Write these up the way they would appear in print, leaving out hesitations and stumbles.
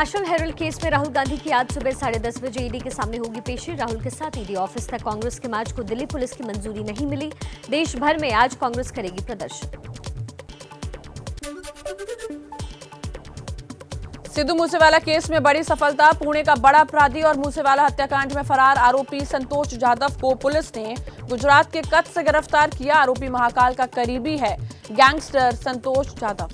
National Herald case में राहुल गांधी की आज सुबह 10:30 बजे ईडी के सामने होगी पेशी। राहुल के साथ ईडी ऑफिस तक कांग्रेस के मार्च को दिल्ली पुलिस की मंजूरी नहीं मिली। देश भर में आज कांग्रेस करेगी प्रदर्शन। सिद्धू मूसेवाला केस में बड़ी सफलता। पुणे का बड़ा अपराधी और मूसेवाला हत्याकांड में फरार आरोपी संतोष जाधव को पुलिस ने गुजरात के कच्छ से गिरफ्तार किया। आरोपी महाकाल का करीबी है गैंगस्टर संतोष जाधव।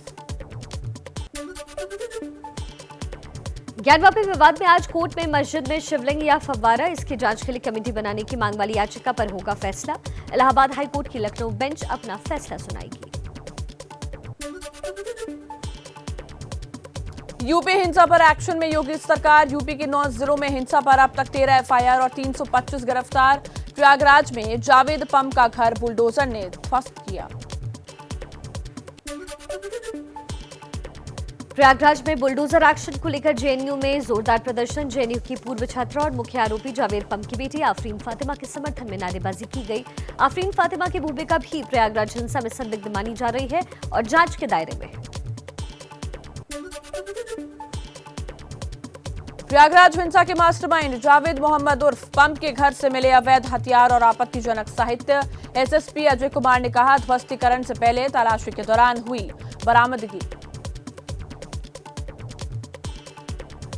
ज्ञानवापी विवाद में आज कोर्ट में मस्जिद में शिवलिंग या फव्वारा, इसकी जांच के लिए कमेटी बनाने की मांग वाली याचिका पर होगा फैसला। इलाहाबाद हाईकोर्ट की लखनऊ बेंच अपना फैसला सुनाएगी। यूपी हिंसा पर एक्शन में योगी सरकार। यूपी के 9 जिलों में हिंसा पर अब तक 13 एफआईआर और 325 गिरफ्तार। प्रयागराज में जावेद पम का घर बुलडोजर ने ध्वस्त किया। प्रयागराज में बुलडोजर एक्शन को लेकर जेएनयू में जोरदार प्रदर्शन। जेएनयू की पूर्व छात्रा और मुख्य आरोपी जावेद पम की बेटी आफरीन फातिमा के समर्थन में नारेबाजी की गई। आफरीन फातिमा की भूमिका भी प्रयागराज हिंसा में संदिग्ध मानी जा रही है और जांच के दायरे में है। प्रयागराज हिंसा के मास्टरमाइंड जावेद मोहम्मद उर्फ पम के घर से मिले अवैध हथियार और आपत्तिजनक साहित्य। एसएसपी अजय कुमार ने कहा, ध्वस्तीकरण से पहले तलाशी के दौरान हुई बरामदगी।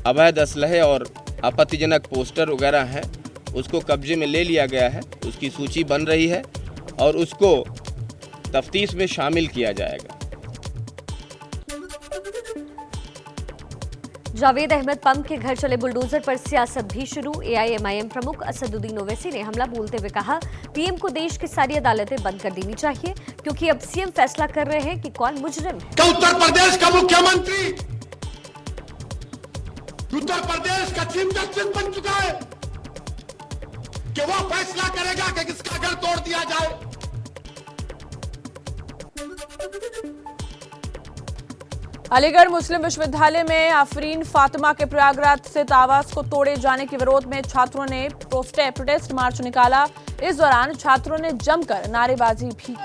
अवैध असलहे और आपत्तिजनक पोस्टर वगैरह हैं, उसको कब्जे में ले लिया गया है। उसकी सूची बन रही है और उसको तफ्तीश में शामिल किया जाएगा। जावेद अहमद पम के घर चले बुलडोजर पर सियासत भी शुरू। एआईएमआईएम प्रमुख असदुद्दीन ओवैसी ने हमला बोलते हुए कहा, पीएम को देश की सारी अदालतें बंद कर देनी चाहिए क्योंकि अब सीएम फैसला कर रहे हैं कि कौन मुजरिम है। उत्तर प्रदेश का मुख्यमंत्री उत्तर प्रदेश का चीफ जस्टिस बन चुका है कि वो फैसला करेगा कि किसका घर तोड़ दिया जाए। अलीगढ़ मुस्लिम विश्वविद्यालय में आफरीन फातिमा के प्रयागराज स्थित आवास को तोड़े जाने के विरोध में छात्रों ने प्रोटेस्ट मार्च निकाला। इस दौरान छात्रों ने जमकर नारेबाजी भी की।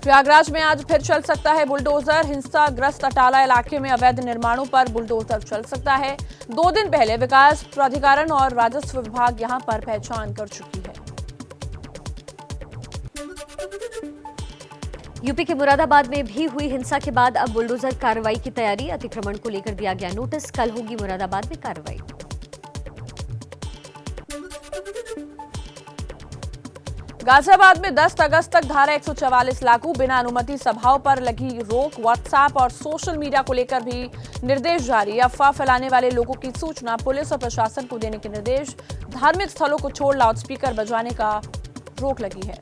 प्रयागराज में आज फिर चल सकता है बुलडोजर। हिंसाग्रस्त अटाला इलाके में अवैध निर्माणों पर बुलडोजर चल सकता है। 2 दिन पहले विकास प्राधिकरण और राजस्व विभाग यहां पर पहचान कर चुकी है। यूपी के मुरादाबाद में भी हुई हिंसा के बाद अब बुलडोजर कार्रवाई की तैयारी। अतिक्रमण को लेकर दिया गया नोटिस। कल होगी मुरादाबाद में कार्रवाई। गाजियाबाद में 10 अगस्त तक धारा 144 लागू। बिना अनुमति सभाओं पर लगी रोक। व्हाट्सएप और सोशल मीडिया को लेकर भी निर्देश जारी। अफवाह फैलाने वाले लोगों की सूचना पुलिस और प्रशासन को देने के निर्देश। धार्मिक स्थलों को छोड़ लाउडस्पीकर बजाने का रोक लगी है।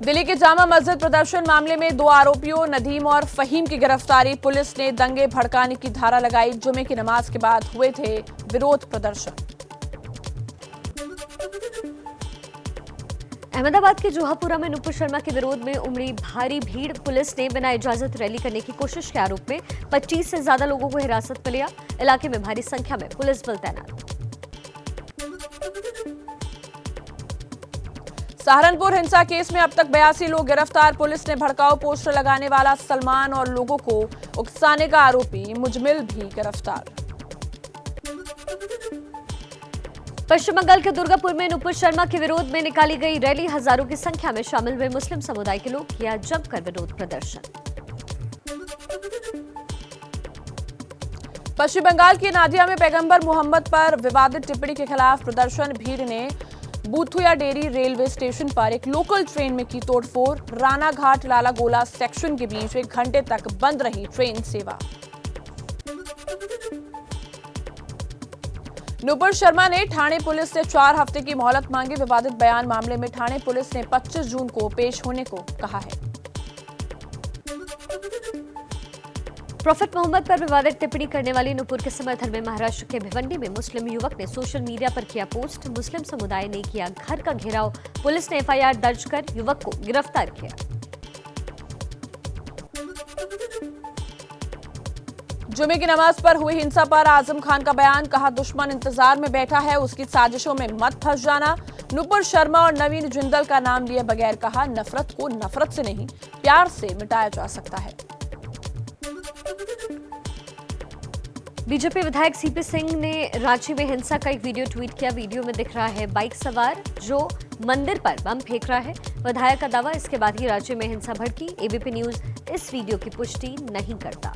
दिल्ली के जामा मस्जिद प्रदर्शन मामले में 2 आरोपियों नदीम और फहीम की गिरफ्तारी। पुलिस ने दंगे भड़काने की धारा लगाई। जुमे की नमाज के बाद हुए थे विरोध प्रदर्शन। अहमदाबाद के जोहापुरा में नुपुर शर्मा के विरोध में उमड़ी भारी भीड़। पुलिस ने बिना इजाजत रैली करने की कोशिश के आरोप में 25 से ज्यादा लोगों को हिरासत में लिया। इलाके में भारी संख्या में पुलिस बल तैनात। सहारनपुर हिंसा केस में अब तक 82 लोग गिरफ्तार। पुलिस ने भड़काऊ पोस्टर लगाने वाला सलमान और लोगों को उकसाने का आरोपी मुजमिल भी गिरफ्तार। पश्चिम बंगाल के दुर्गापुर में नुपुर शर्मा के विरोध में निकाली गई रैली। हजारों की संख्या में शामिल हुए मुस्लिम समुदाय के लोग किया जमकर विरोध प्रदर्शन। पश्चिम बंगाल की नादिया में पैगंबर मोहम्मद पर विवादित टिप्पणी के खिलाफ प्रदर्शन। भीड़ ने बूथुया डेरी रेलवे स्टेशन पर एक लोकल ट्रेन में की तोड़फोड़। रानाघाट लाला गोला सेक्शन के बीच 1 घंटे तक बंद रही ट्रेन सेवा। नुपुर शर्मा ने ठाणे पुलिस से 4 हफ्ते की मोहलत मांगी। विवादित बयान मामले में ठाणे पुलिस ने 25 जून को पेश होने को कहा है। प्रॉफिट मोहम्मद पर विवादित टिप्पणी करने वाली नुपुर के समर्थन में महाराष्ट्र के भिवंडी में मुस्लिम युवक ने सोशल मीडिया पर किया पोस्ट। मुस्लिम समुदाय ने किया घर का घेराव। पुलिस ने एफआईआर दर्ज कर युवक को गिरफ्तार किया। जुमे की नमाज पर हुई हिंसा पर आजम खान का बयान, कहा दुश्मन इंतजार में बैठा है, उसकी साजिशों में मत फंस जाना। नुपुर शर्मा और नवीन जिंदल का नाम लिए बगैर कहा नफरत को नफरत से नहीं प्यार से मिटाया जा सकता है। बीजेपी विधायक सीपी सिंह ने रांची में हिंसा का एक वीडियो ट्वीट किया। वीडियो में दिख रहा है बाइक सवार जो मंदिर पर बम फेंक रहा है। विधायक का दावा, इसके बाद ही राज्य में हिंसा भड़की। एबीपी न्यूज इस वीडियो की पुष्टि नहीं करता।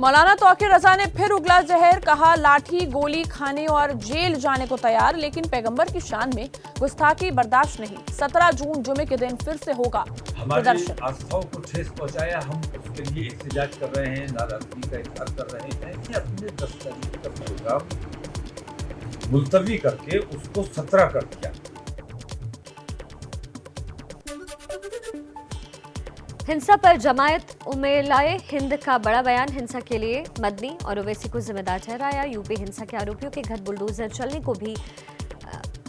मौलाना तौकीर रजा ने फिर उगला जहर, कहा लाठी गोली खाने और जेल जाने को तैयार, लेकिन पैगंबर की शान में गुस्ताखी बर्दाश्त नहीं। 17 जून जुमे के दिन फिर से होगा हमारी आस्थाओं को ठेस पहुंचाया, हम उसके लिए एहतजाज कर रहे हैं, नाराजगी का इजहार कर रहे हैं कि अपने 10 तारीख का प्रोग्राम मुलतवी करके उसको 17 कर दिया। हिंसा पर जमायत उमेलाए हिंद का बड़ा बयान, हिंसा के लिए मदनी और ओवैसी को जिम्मेदार ठहराया। यूपी हिंसा के आरोपियों के घर बुलडोजर चलने को भी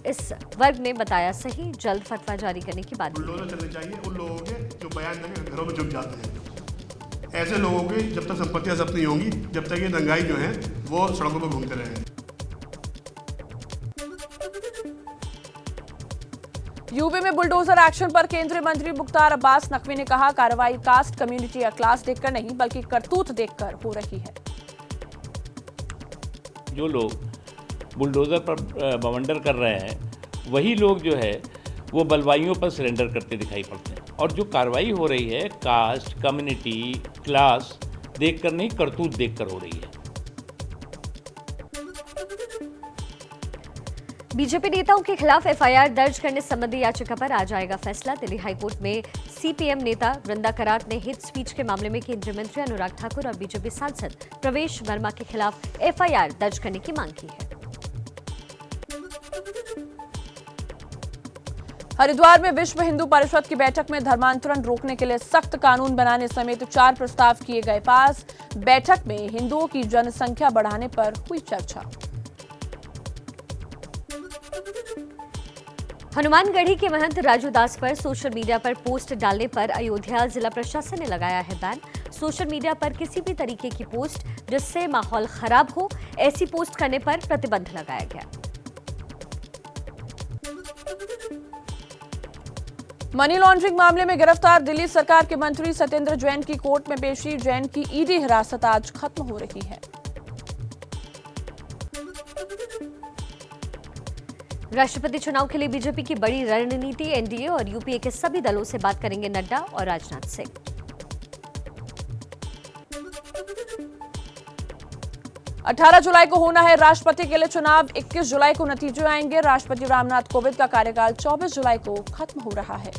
इस वर्ग ने बताया सही, जल्द फतवा जारी करने की बात। बुलडोजर चलने चाहिए उन लोगों के जो बयान देकर घरों में छुप जाते हैं। ऐसे लोगों की जब तक संपत्तियां जब्त नहीं होंगी, जब तक ये दंगाई जो है वो सड़कों पर घूमते रहेंगे। यूपी में बुलडोजर एक्शन पर केंद्रीय मंत्री मुख्तार अब्बास नकवी ने कहा कार्रवाई कास्ट, कम्युनिटी या क्लास देखकर नहीं बल्कि करतूत देखकर हो रही है। जो लोग बुलडोजर पर बवंडर कर रहे हैं वही लोग जो है वो बलवाइयों पर सरेंडर करते दिखाई पड़ते हैं, और जो कार्रवाई हो रही है कास्ट, कम्युनिटी, क्लास देखकर नहीं करतूत देखकर हो रही है। बीजेपी नेताओं के खिलाफ एफआईआर दर्ज करने संबंधी याचिका पर आज आएगा फैसला। दिल्ली हाईकोर्ट में सीपीएम नेता वृंदा करात ने हिट स्पीच के मामले में केंद्रीय मंत्री अनुराग ठाकुर और बीजेपी सांसद प्रवेश वर्मा के खिलाफ एफआईआर दर्ज करने की मांग की है। हरिद्वार में विश्व हिंदू परिषद की बैठक में धर्मांतरण रोकने के लिए सख्त कानून बनाने समेत 4 प्रस्ताव किए गए पास। बैठक में हिंदुओं की जनसंख्या बढ़ाने पर हुई चर्चा। हनुमानगढ़ी के महंत राजू दास पर सोशल मीडिया पर पोस्ट डालने पर अयोध्या जिला प्रशासन ने लगाया है बैन। सोशल मीडिया पर किसी भी तरीके की पोस्ट जिससे माहौल खराब हो, ऐसी पोस्ट करने पर प्रतिबंध लगाया गया। मनी लॉन्ड्रिंग मामले में गिरफ्तार दिल्ली सरकार के मंत्री सत्येंद्र जैन की कोर्ट में पेशी। जैन की ईडी हिरासत आज खत्म हो रही है। राष्ट्रपति चुनाव के लिए बीजेपी की बड़ी रणनीति, एनडीए और यूपीए के सभी दलों से बात करेंगे नड्डा और राजनाथ सिंह। अठारह जुलाई को होना है राष्ट्रपति के लिए चुनाव। 21 जुलाई को नतीजे आएंगे। राष्ट्रपति रामनाथ कोविंद का कार्यकाल 24 जुलाई को खत्म हो रहा है।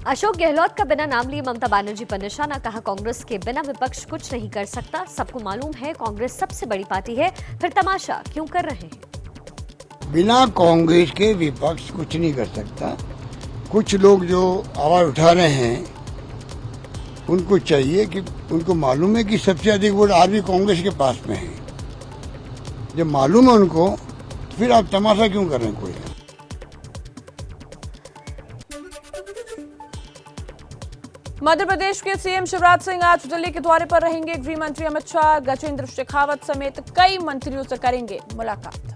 अशोक गहलोत का बिना नाम लिए ममता बनर्जी पर निशाना, कहा कांग्रेस के बिना विपक्ष कुछ नहीं कर सकता। सबको मालूम है कांग्रेस सबसे बड़ी पार्टी है, फिर तमाशा क्यों कर रहे हैं। बिना कांग्रेस के विपक्ष कुछ नहीं कर सकता। कुछ लोग जो आवाज उठा रहे हैं उनको चाहिए कि उनको मालूम है कि सबसे अधिक वोट आज भी कांग्रेस के पास में है। जब मालूम है उनको तो फिर आप तमाशा क्यों कर रहे हैं। कोई मध्य प्रदेश के सीएम शिवराज सिंह आज दिल्ली के दौरे पर रहेंगे। गृह मंत्री अमित शाह, गजेंद्र शेखावत समेत कई मंत्रियों से करेंगे मुलाकात।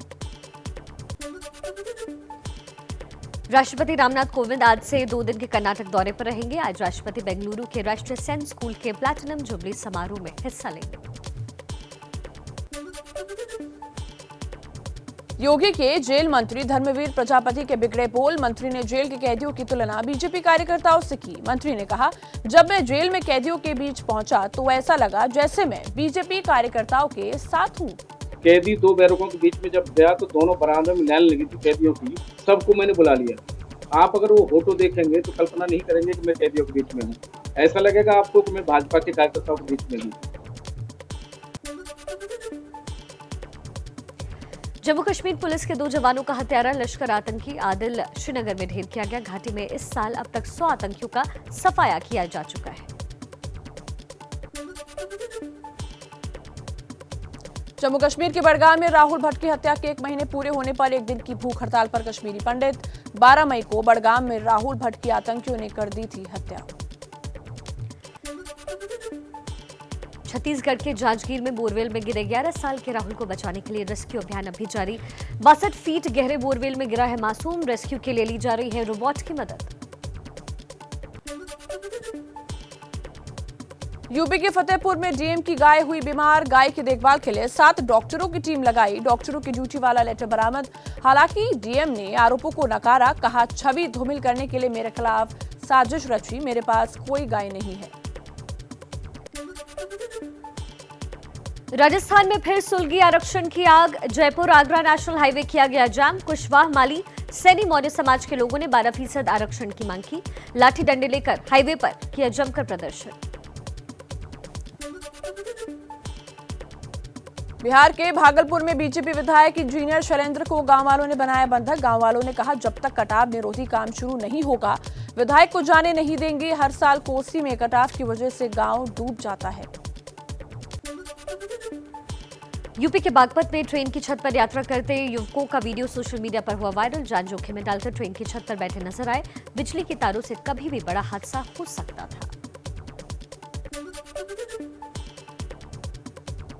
राष्ट्रपति रामनाथ कोविंद आज से 2 दिन के कर्नाटक दौरे पर रहेंगे। आज राष्ट्रपति बेंगलुरु के राष्ट्रीय सैन्य स्कूल के प्लैटिनम जुबली समारोह में हिस्सा लेंगे। योगी के जेल मंत्री धर्मवीर प्रजापति के बिगड़े बोल। मंत्री ने जेल के कैदियों की तुलना बीजेपी कार्यकर्ताओं से की। मंत्री ने कहा, जब मैं जेल में कैदियों के बीच पहुंचा तो ऐसा लगा जैसे मैं बीजेपी कार्यकर्ताओं के साथ हूं। कैदी 2 बैरकों के बीच में जब गया तो दोनों बरामदे में लाइन लगी थी कैदियों की, सबको मैंने बुला लिया। आप अगर वो फोटो देखेंगे तो कल्पना नहीं करेंगे कि मैं कैदियों के बीच में हूँ। ऐसा लगेगा आपको कि मैं भाजपा के कार्यकर्ताओं के बीच में हूँ। जम्मू कश्मीर पुलिस के 2 जवानों का हत्यारा लश्कर आतंकी आदिल श्रीनगर में ढेर किया गया। घाटी में इस साल अब तक 100 आतंकियों का सफाया किया जा चुका है। जम्मू कश्मीर के बड़गाम में राहुल भट्ट की हत्या के 1 महीने पूरे होने पर एक दिन की भूख हड़ताल पर कश्मीरी पंडित। 12 मई को बड़गाम में राहुल भट्ट की आतंकियों ने कर दी थी हत्या। छत्तीसगढ़ के जांजगीर में बोरवेल में गिरे 11 साल के राहुल को बचाने के लिए रेस्क्यू अभियान अभी जारी। 62 फीट गहरे बोरवेल में गिरा है मासूम। रेस्क्यू के लिए ली जा रही है रोबोट की मदद। यूपी के फतेहपुर में डीएम की गाय हुई बीमार। गाय की देखभाल के लिए 7 डॉक्टरों की टीम लगाई। डॉक्टरों की ड्यूटी वाला लेटर बरामद। हालांकि डीएम ने आरोपों को नकारा। कहा, छवि धूमिल करने के लिए मेरे खिलाफ साजिश रची। मेरे पास कोई गाय नहीं है। राजस्थान में फिर सुलगी आरक्षण की आग। जयपुर आगरा नेशनल हाईवे किया गया जाम। कुशवाहा माली सैनी मौर्य समाज के लोगों ने 12% आरक्षण की मांग की। लाठी डंडे लेकर हाईवे पर किया जमकर प्रदर्शन। बिहार के भागलपुर में बीजेपी विधायक इंजीनियर शैलेंद्र को गांव वालों ने बनाया बंधक। गांव वालों ने कहा, जब तक कटाव निरोधी काम शुरू नहीं होगा विधायक को जाने नहीं देंगे। हर साल कोसी में कटाव की वजह से गांव डूब जाता है। यूपी के बागपत में ट्रेन की छत पर यात्रा करते युवकों का वीडियो सोशल मीडिया पर हुआ वायरल। जान जोखिम में डालकर ट्रेन की छत पर बैठे नजर आए। बिजली की तारों से कभी भी बड़ा हादसा हो सकता था।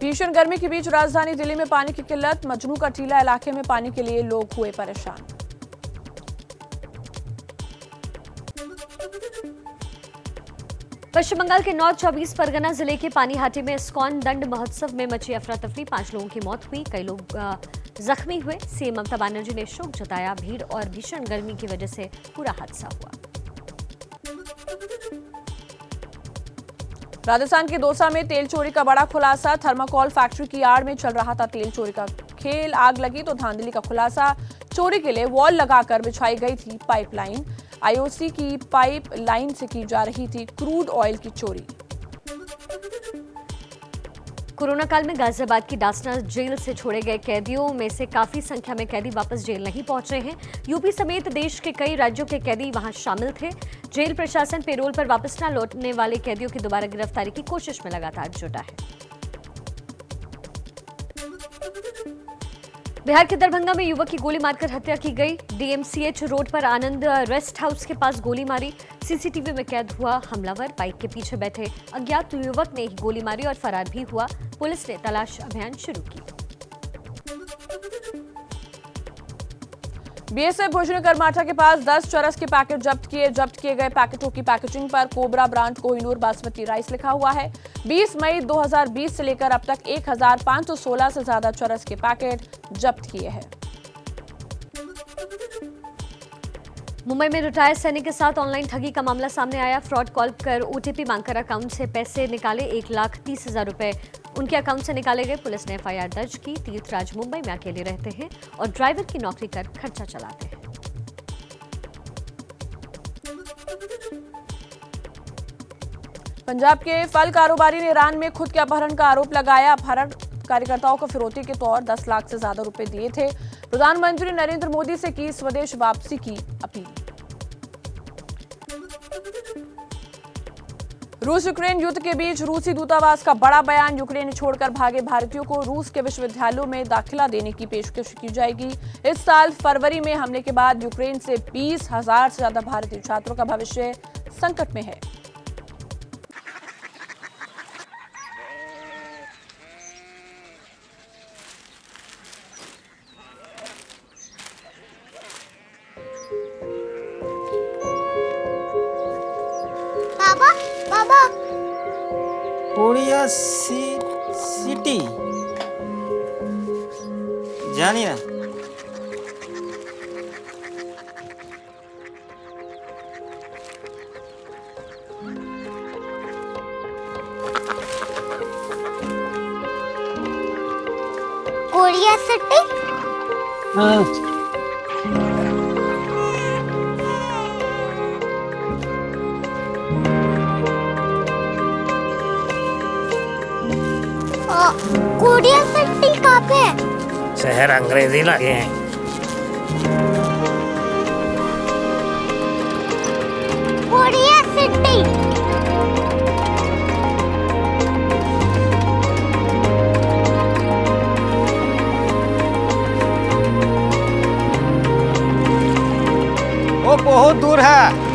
भीषण गर्मी के बीच राजधानी दिल्ली में पानी की किल्लत। मजनू का टीला इलाके में पानी के लिए लोग हुए परेशान। पश्चिम बंगाल के नॉर्थ 24 परगना जिले के पानीहाटी में इस्कॉन दंड महोत्सव में मची अफरा तफरी। 5 लोगों की मौत हुई, कई लोग जख्मी हुए। सीएम ममता बनर्जी ने शोक जताया। भीड़ और भीषण गर्मी की वजह से पूरा हादसा हुआ। राजस्थान के दौसा में तेल चोरी का बड़ा खुलासा। थर्माकोल फैक्ट्री की आड़ में चल रहा था तेल चोरी का खेल। आग लगी तो धांधली का खुलासा। चोरी के लिए वॉल लगाकर बिछाई गई थी पाइपलाइन। आईओसी की पाइप लाइन से की जा रही थी क्रूड ऑयल की चोरी। कोरोना काल में गाजियाबाद की डासना जेल से छोड़े गए कैदियों में से काफी संख्या में कैदी वापस जेल नहीं पहुंच रहे हैं। यूपी समेत देश के कई राज्यों के कैदी वहां शामिल थे। जेल प्रशासन पेरोल पर वापस न लौटने वाले कैदियों की दोबारा गिरफ्तारी की कोशिश में लगातार जुटा है। बिहार के दरभंगा में युवक की गोली मारकर हत्या की गई। डीएमसीएच रोड पर आनंद रेस्ट हाउस के पास गोली मारी। सीसीटीवी में कैद हुआ हमलावर। बाइक के पीछे बैठे अज्ञात युवक ने ही गोली मारी और फरार भी हुआ। पुलिस ने तलाश अभियान शुरू की। बीएसएफ भोजनी करमाठा के पास 10 चरस के पैकेट जब्त किए गए पैकेटों की पैकेजिंग पर cobra brand Kohinoor basmati rice लिखा हुआ है। 20 मई 2020 से लेकर अब तक 1516 से ज्यादा चरस के पैकेट जब्त किए हैं। मुंबई में रिटायर्ड सैनिक के साथ ऑनलाइन ठगी का मामला सामने आया। फ्रॉड कॉल कर ओटीपी मांगकर अकाउंट से पैसे निकाले। 1,30,000 रुपए उनके अकाउंट से निकाले गए। पुलिस ने एफआईआर दर्ज की। तीर्थराज मुंबई में अकेले रहते हैं और ड्राइवर की नौकरी कर खर्चा चलाते हैं। पंजाब के फल कारोबारी ने ईरान में खुद के अपहरण का आरोप लगाया। अपहरण कार्यकर्ताओं को फिरौती के तौर 10 लाख से ज्यादा रुपए दिए थे। प्रधानमंत्री नरेंद्र मोदी से की स्वदेश वापसी की अपील। रूस यूक्रेन युद्ध के बीच रूसी दूतावास का बड़ा बयान। यूक्रेन छोड़कर भागे भारतीयों को रूस के विश्वविद्यालयों में दाखिला देने की पेशकश की जाएगी। इस साल फरवरी में हमले के बाद यूक्रेन से 20,000 से ज्यादा भारतीय छात्रों का भविष्य संकट में है। कोरिया सिटी जानी ना कोरिया सिटी। हाँ कोरिया सिटी कहाँ पे है? शहर अंग्रेजी लगे हैं। Korea city. बहुत दूर है।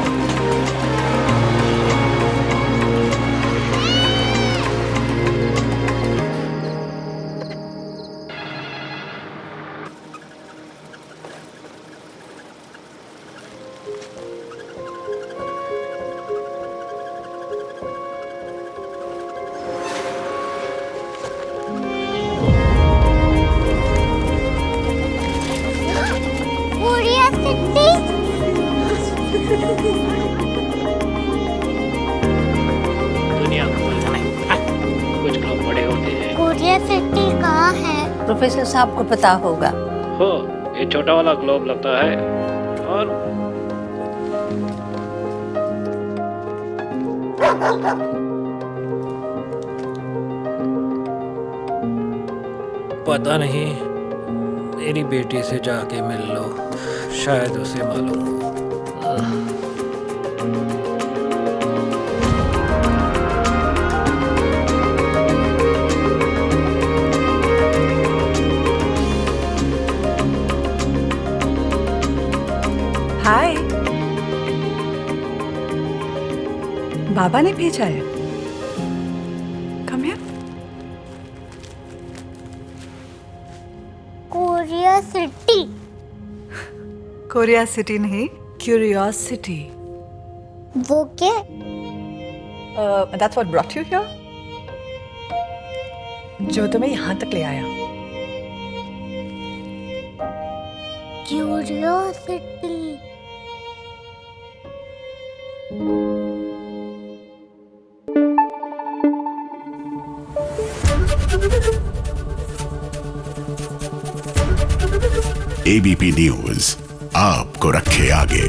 Korea city. दुनिया कुछ लोग बड़े होते हैं। कोरिया सिटी कहाँ है? प्रोफेसर साहब को पता होगा। हो, ये छोटा वाला ग्लोब लगता है और पता नहीं, मेरी बेटी से जाके मिल लो, शायद उसे मालूम हो। हाय, बाबा ने भेजा है। Come here. Korea city. Korea city नहीं, क्यूरियोसिटी। वो क्या? That's what brought you here? जो तुम्हें यहाँ तक ले आया। क्यूरियोसिटी। एबीपी न्यूज आपको रखे आगे।